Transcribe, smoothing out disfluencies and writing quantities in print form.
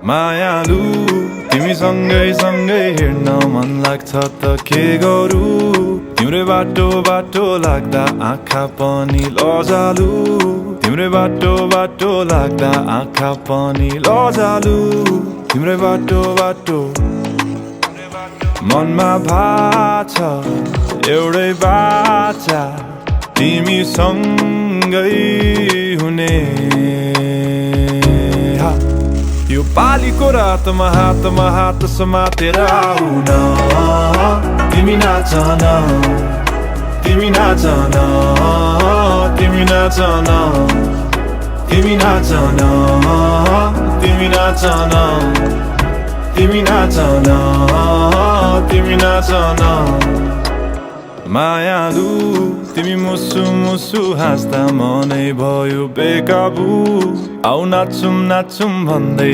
मायालु तिमी सँगै सँगै हिँड्न मन लाग्छ त के गरौँ तिम्रै बाटो बाटो लाग्दा आँखा पनि लजालु तिम्रै बाटो बाटो लाग्दा आँखा पनि लजालु तिम्रै बाटो बाटो मनमा भाछ एउटै बाचा तिमी सँगै हुने यो पालीको रातमा हात समातेर आउन तिमी नाचन तिमी नाचन तिमी नाचन तिमी नाचन तिमी नाचन तिमी नाचन तिमी नाचन मायालु तिमी मुसु मुसु हाँस्दा मनै भयो बेकाबु आउ नाचौँ नाचौँ भन्दै